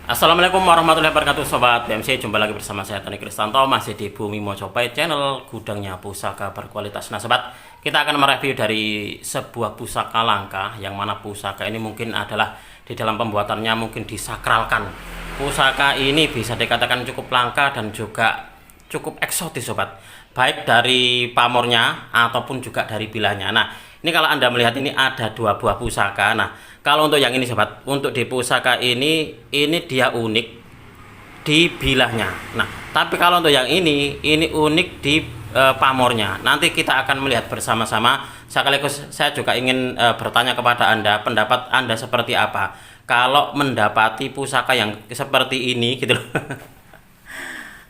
Assalamualaikum warahmatullahi wabarakatuh Sobat BMC, jumpa lagi bersama saya Tony Kristanto, masih di Bumi Mojopahit, channel gudangnya pusaka berkualitas. Nah Sobat, kita akan mereview dari sebuah pusaka langka, yang mana pusaka ini mungkin adalah di dalam pembuatannya mungkin disakralkan. Pusaka ini bisa dikatakan cukup langka dan juga cukup eksotis Sobat, baik dari pamornya ataupun juga dari bilahnya. Nah ini kalau Anda melihat ini ada dua buah pusaka. Nah kalau untuk yang ini Sobat, untuk di pusaka ini dia unik di bilahnya. Nah tapi kalau untuk yang ini unik di pamornya. Nanti kita akan melihat bersama-sama. Sekaligus saya juga ingin bertanya kepada Anda, pendapat Anda seperti apa kalau mendapati pusaka yang seperti ini gitu loh.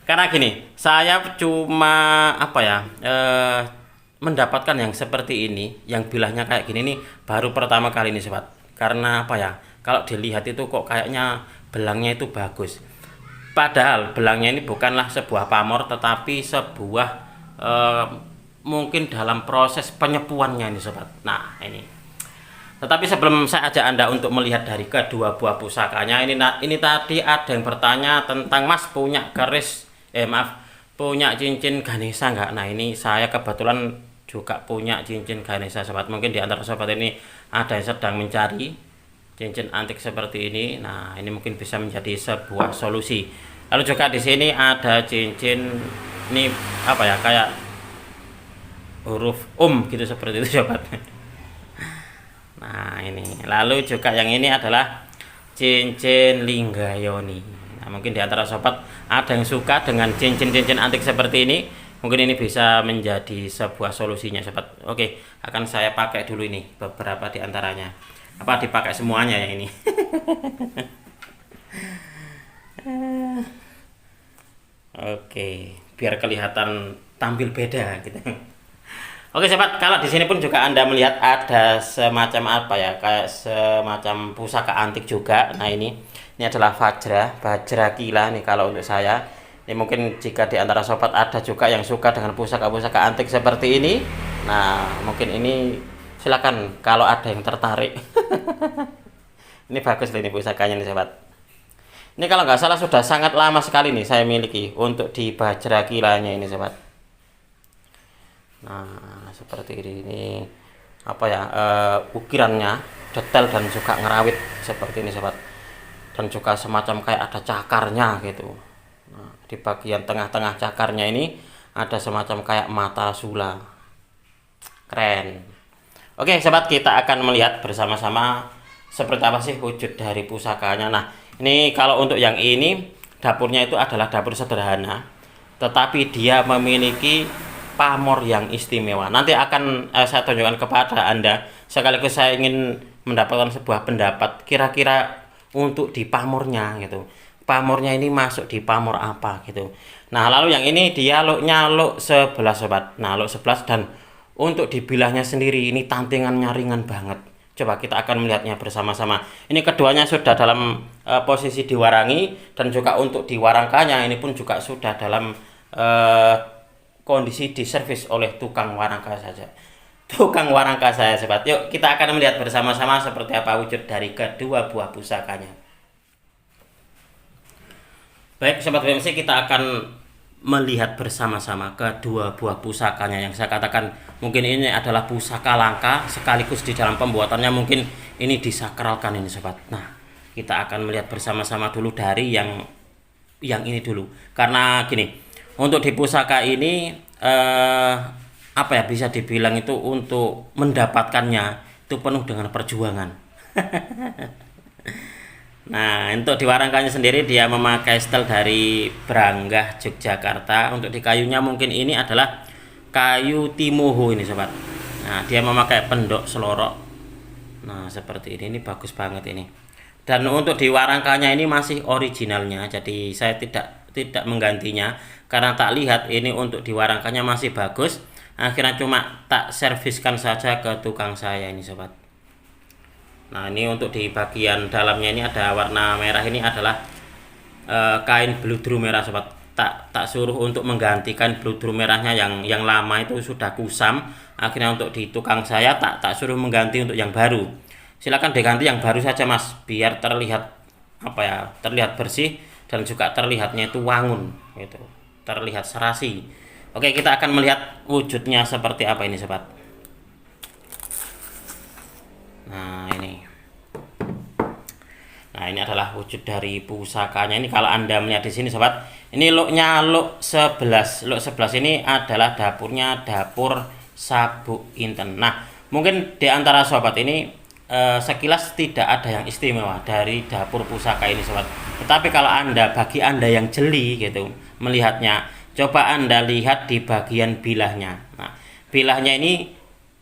Karena gini, saya cuma mendapatkan yang seperti ini, yang bilahnya kayak gini nih baru pertama kali ini Sobat. Karena kalau dilihat itu kok kayaknya belangnya itu bagus. Padahal belangnya ini bukanlah sebuah pamor, tetapi sebuah mungkin dalam proses penyepuannya ini Sobat. Nah ini. Tetapi sebelum saya ajak Anda untuk melihat dari kedua buah pusakanya, ini tadi ada yang bertanya tentang Mas punya punya cincin Ganesha nggak? Nah ini saya kebetulan juga punya cincin Ganesha Sobat. Mungkin di antara Sobat ini ada yang sedang mencari cincin antik seperti ini. Nah ini mungkin bisa menjadi sebuah solusi. Lalu juga di sini ada cincin ini kayak huruf gitu seperti itu Sobat. Nah ini, lalu juga yang ini adalah cincin Linggayoni. Nah mungkin di antara Sobat ada yang suka dengan cincin-cincin antik seperti ini, mungkin ini bisa menjadi sebuah solusinya Sobat. Oke, akan saya pakai dulu ini beberapa di antaranya. Apa dipakai semuanya yang ini? Oke, biar kelihatan tampil beda gitu. Oke Sobat, kalau di sini pun juga Anda melihat ada semacam kayak semacam pusaka antik juga. Nah ini adalah Bajra Kila nih kalau untuk saya. Ini mungkin jika di antara Sobat ada juga yang suka dengan pusaka-pusaka antik seperti ini. Nah mungkin ini silakan kalau ada yang tertarik. Ini bagus nih pusakanya nih Sobat. Ini kalau nggak salah sudah sangat lama sekali nih saya miliki untuk di Bajra Kilanya ini Sobat. Nah seperti ini ukirannya detail dan juga ngerawit seperti ini Sobat, dan juga semacam kayak ada cakarnya gitu. Nah, di bagian tengah-tengah cakarnya ini ada semacam kayak mata sula, keren. Oke Sobat, kita akan melihat bersama-sama seperti apa sih wujud dari pusakanya. Nah ini kalau untuk yang ini dapurnya itu adalah dapur sederhana, tetapi dia memiliki pamor yang istimewa. Nanti akan saya tunjukkan kepada Anda, sekaligus saya ingin mendapatkan sebuah pendapat kira-kira untuk di pamornya gitu. Pamornya ini masuk di pamor apa gitu. Nah lalu yang ini dia luk 11 Sobat. Nah luk 11, dan untuk di bilahnya sendiri ini tantingannya ringan banget. Coba kita akan melihatnya bersama-sama. Ini keduanya sudah dalam posisi diwarangi, dan juga untuk diwarangkannya ini pun juga sudah dalam kondisi diservis oleh tukang warangka saya Sobat. Yuk kita akan melihat bersama-sama seperti apa wujud dari kedua buah pusakanya. Baik Sobat BMC, kita akan melihat bersama-sama kedua buah pusakanya yang saya katakan mungkin ini adalah pusaka langka, sekaligus di dalam pembuatannya mungkin ini disakralkan ini Sobat. Nah kita akan melihat bersama-sama dulu dari yang ini dulu, karena gini, untuk di pusaka ini bisa dibilang itu untuk mendapatkannya itu penuh dengan perjuangan. Nah untuk diwarangkannya sendiri dia memakai stel dari Branggah Yogyakarta. Untuk di kayunya mungkin ini adalah kayu Timoho ini Sobat. Nah dia memakai pendok selorok. Nah seperti ini bagus banget ini. Dan untuk diwarangkannya ini masih originalnya, jadi saya tidak menggantinya, karena tak lihat ini untuk diwarangkannya masih bagus. Akhirnya cuma tak serviskan saja ke tukang saya ini Sobat. Nah ini untuk di bagian dalamnya ini ada warna merah, ini adalah kain bludru merah Sobat. Tak suruh untuk menggantikan bludru merahnya yang lama itu sudah kusam. Akhirnya untuk di tukang saya tak suruh mengganti untuk yang baru. Silakan diganti yang baru saja Mas, biar terlihat apa ya, terlihat bersih dan juga terlihatnya itu wangun gitu, terlihat serasi. Oke, kita akan melihat wujudnya seperti apa ini sobat. Nah ini adalah wujud dari pusakanya. Ini kalau Anda melihat di sini sobat, ini looknya look 11. Look 11 ini adalah dapurnya dapur Sabuk Inten. Nah, mungkin di antara sobat ini sekilas tidak ada yang istimewa dari dapur pusaka ini sobat. Tetapi kalau bagi Anda yang jeli gitu melihatnya, coba Anda lihat di bagian bilahnya. Nah, bilahnya ini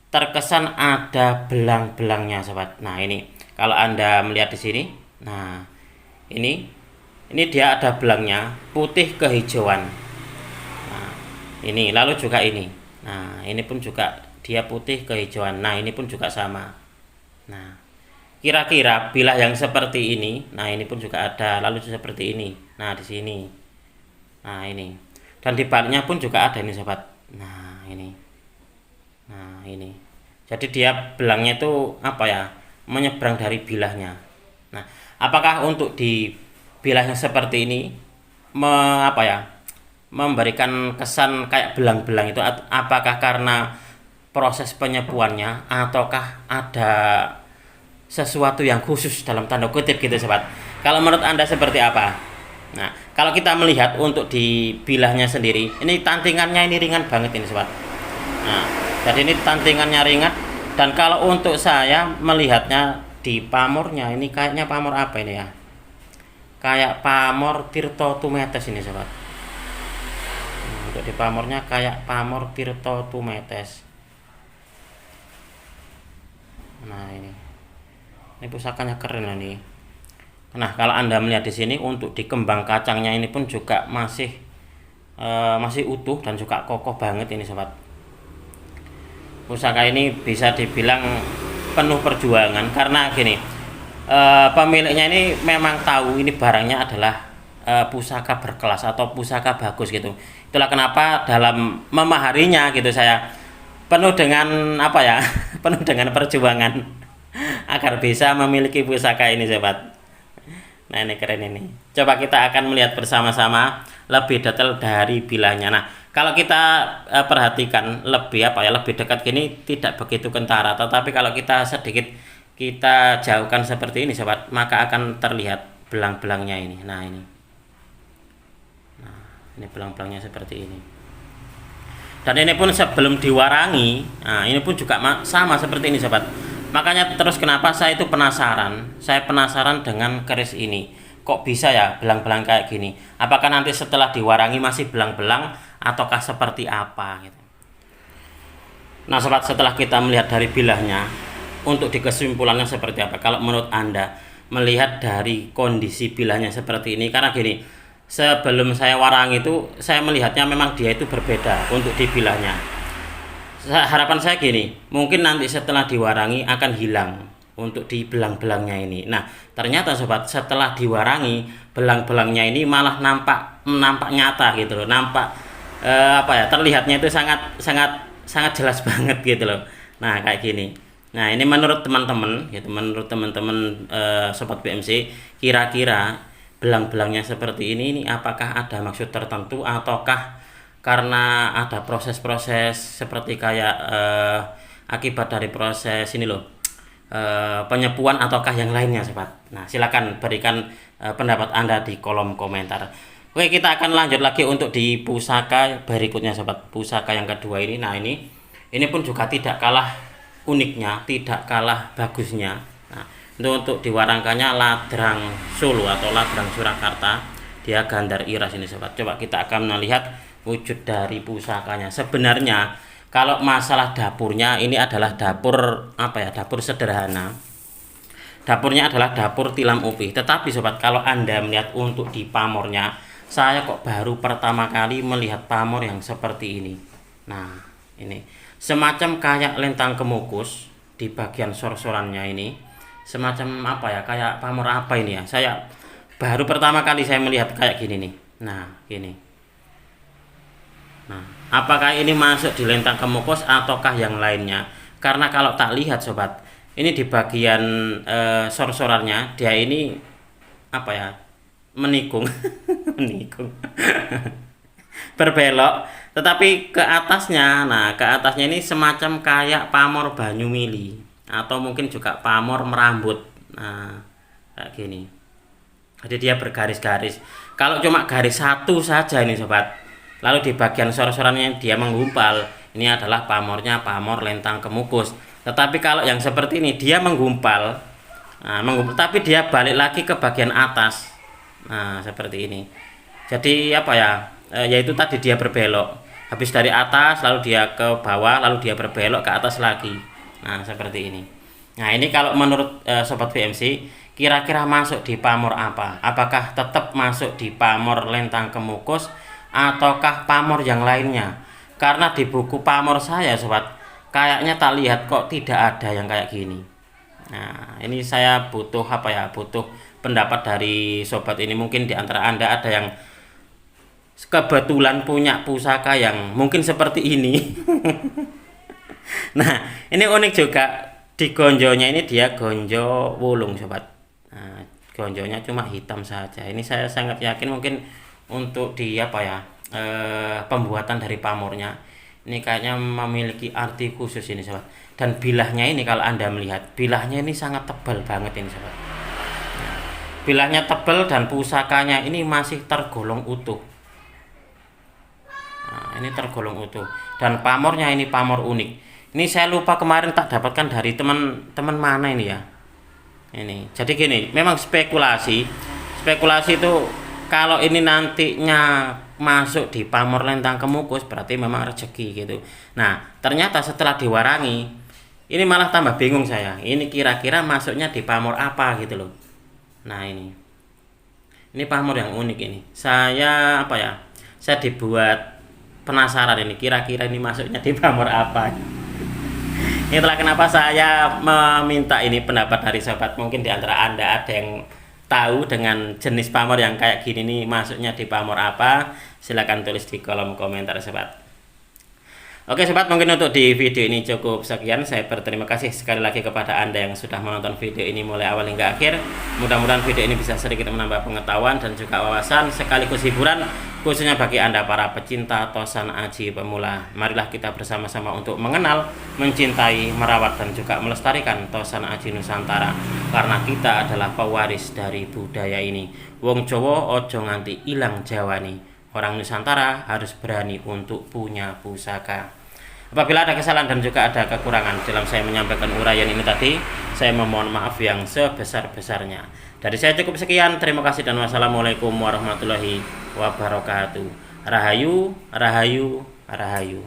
terkesan ada belang-belangnya sobat. Nah, ini kalau Anda melihat di sini, nah ini dia ada belangnya putih kehijauan. Nah, ini lalu juga ini. Nah, ini pun juga dia putih kehijauan. Nah, ini pun juga sama. Nah, kira-kira bilah yang seperti ini, nah ini pun juga ada, lalu seperti ini. Nah, di sini. Nah, ini. Dan di baliknya pun juga ada ini sobat. Nah, ini. Nah, ini. Jadi dia belangnya itu apa ya? Menyeberang dari bilahnya. Nah, apakah untuk di bilahnya seperti ini memberikan kesan kayak belang-belang itu, apakah karena proses penyepuannya ataukah ada sesuatu yang khusus dalam tanda kutip gitu sobat? Kalau menurut Anda seperti apa? Nah, kalau kita melihat untuk di bilahnya sendiri, ini tantingannya ini ringan banget ini sobat. Nah, jadi ini tantingannya ringan, dan kalau untuk saya melihatnya di pamornya ini kayaknya pamor apa ini ya? Kayak pamor Tirto Tumetes ini sobat. Nah, untuk di pamornya kayak pamor Tirto Tumetes. Nah, ini pusakanya keren nih. Nah, kalau Anda melihat di sini untuk di kembang kacangnya ini pun juga masih utuh dan juga kokoh banget ini sobat. Pusaka ini bisa dibilang penuh perjuangan karena gini, pemiliknya ini memang tahu ini barangnya adalah pusaka berkelas atau pusaka bagus gitu. Itulah kenapa dalam memaharinya gitu saya penuh dengan apa ya penuh dengan perjuangan agar bisa memiliki pusaka ini sobat. Nah, ini keren ini. Coba kita akan melihat bersama-sama lebih detail dari bilahnya. Nah, kalau kita perhatikan lebih lebih dekat gini tidak begitu kentara, tetapi kalau kita sedikit kita jauhkan seperti ini sobat, maka akan terlihat belang-belangnya ini. Nah, ini belang-belangnya seperti ini. Dan ini pun sebelum diwarangi, nah ini pun juga sama seperti ini sobat. Makanya terus kenapa saya itu penasaran. Saya penasaran dengan keris ini. Kok bisa ya belang-belang kayak gini? Apakah nanti setelah diwarangi masih belang-belang ataukah seperti apa gitu. Nah sobat, setelah kita melihat dari bilahnya, untuk di kesimpulannya seperti apa? Kalau menurut Anda melihat dari kondisi bilahnya seperti ini, karena gini, sebelum saya warangi itu saya melihatnya memang dia itu berbeda untuk di bilahnya. Harapan saya gini, mungkin nanti setelah diwarangi akan hilang untuk di belang-belangnya ini. Nah, ternyata sobat, setelah diwarangi belang-belangnya ini malah nampak nyata gitu loh. Nampak terlihatnya itu sangat jelas banget gitu loh. Nah, kayak gini. Nah, ini menurut teman-teman gitu, menurut teman-teman sobat BMC, kira-kira belang-belangnya seperti ini apakah ada maksud tertentu ataukah karena ada proses-proses seperti kayak akibat dari proses ini loh, penyepuan ataukah yang lainnya sobat. Nah, silakan berikan pendapat Anda di kolom komentar. Oke, kita akan lanjut lagi untuk di pusaka berikutnya sobat. Pusaka yang kedua ini. Nah, ini pun juga tidak kalah uniknya, tidak kalah bagusnya. Nah, untuk diwarangkannya Ladrang Solo atau Ladrang Surakarta, dia gandar iras ini sobat. Coba kita akan melihat wujud dari pusakanya. Sebenarnya kalau masalah dapurnya ini adalah dapur dapur sederhana. Dapurnya adalah dapur tilam upih. Tetapi sobat, kalau Anda melihat untuk di pamornya, saya kok baru pertama kali melihat pamor yang seperti ini. Nah, ini semacam kayak lentang kemukus di bagian sor-sorannya ini. Semacam kayak pamor apa ini ya? Saya baru pertama kali saya melihat kayak gini nih. Nah, gini. Nah, apakah ini masuk di lentang kemukus ataukah yang lainnya? Karena kalau tak lihat sobat, ini di bagian sor-sorannya dia ini apa ya, menikung menikung berbelok, tetapi ke atasnya, nah ke atasnya ini semacam kayak pamor banyu mili atau mungkin juga pamor merambut. Nah kayak gini, jadi dia bergaris-garis. Kalau cuma garis satu saja ini sobat, lalu di bagian sor-sorannya dia menggumpal, ini adalah pamornya pamor lentang kemukus. Tetapi kalau yang seperti ini dia menggumpal, nah, tapi dia balik lagi ke bagian atas, nah seperti ini. Jadi apa ya, yaitu tadi dia berbelok, habis dari atas lalu dia ke bawah, lalu dia berbelok ke atas lagi. Nah seperti ini. Nah ini kalau menurut sobat VMC, kira-kira masuk di pamor apa? Apakah tetap masuk di pamor lentang kemukus ataukah pamor yang lainnya? Karena di buku pamor saya sobat, kayaknya tak lihat kok tidak ada yang kayak gini. Nah ini saya butuh apa ya, butuh pendapat dari sobat ini. Mungkin di antara Anda ada yang kebetulan punya pusaka yang mungkin seperti ini. Nah ini unik juga, di gonjonya ini dia gonjo wulung sobat. Nah, gonjonya cuma hitam saja. Ini saya sangat yakin mungkin untuk di apa ya, pembuatan dari pamornya ini kayaknya memiliki arti khusus ini sobat. Dan bilahnya ini kalau Anda melihat, bilahnya ini sangat tebal banget ini sobat. Nah, bilahnya tebal dan pusakanya ini masih tergolong utuh. Nah, ini tergolong utuh dan pamornya ini pamor unik. Ini saya lupa kemarin tak dapatkan dari teman-teman mana ini ya. Ini jadi gini, memang spekulasi itu kalau ini nantinya masuk di pamor lentang kemukus berarti memang rezeki gitu. Nah ternyata setelah diwarangi ini malah tambah bingung saya, ini kira-kira masuknya di pamor apa gitu loh. Nah ini pamor yang unik ini, saya apa ya, saya dibuat penasaran ini kira-kira ini masuknya di pamor apa. Itulah kenapa saya meminta ini pendapat dari sobat. Mungkin di antara Anda ada yang tahu dengan jenis pamor yang kayak gini nih masuknya di pamor apa, silahkan tulis di kolom komentar sobat. Oke sobat, mungkin untuk di video ini cukup sekian. Saya berterima kasih sekali lagi kepada Anda yang sudah menonton video ini mulai awal hingga akhir. Mudah-mudahan video ini bisa sedikit menambah pengetahuan dan juga wawasan sekaligus hiburan, khususnya bagi Anda para pecinta Tosan Aji pemula. Marilah kita bersama-sama untuk mengenal, mencintai, merawat dan juga melestarikan Tosan Aji Nusantara, karena kita adalah pewaris dari budaya ini. Wong Jawa ojo nganti ilang Jawani. Orang Nusantara harus berani untuk punya pusaka. Apabila ada kesalahan dan juga ada kekurangan dalam saya menyampaikan uraian ini tadi, saya memohon maaf yang sebesar-besarnya. Dari saya cukup sekian, terima kasih dan wassalamualaikum warahmatullahi wabarakatuh. Rahayu, rahayu, rahayu.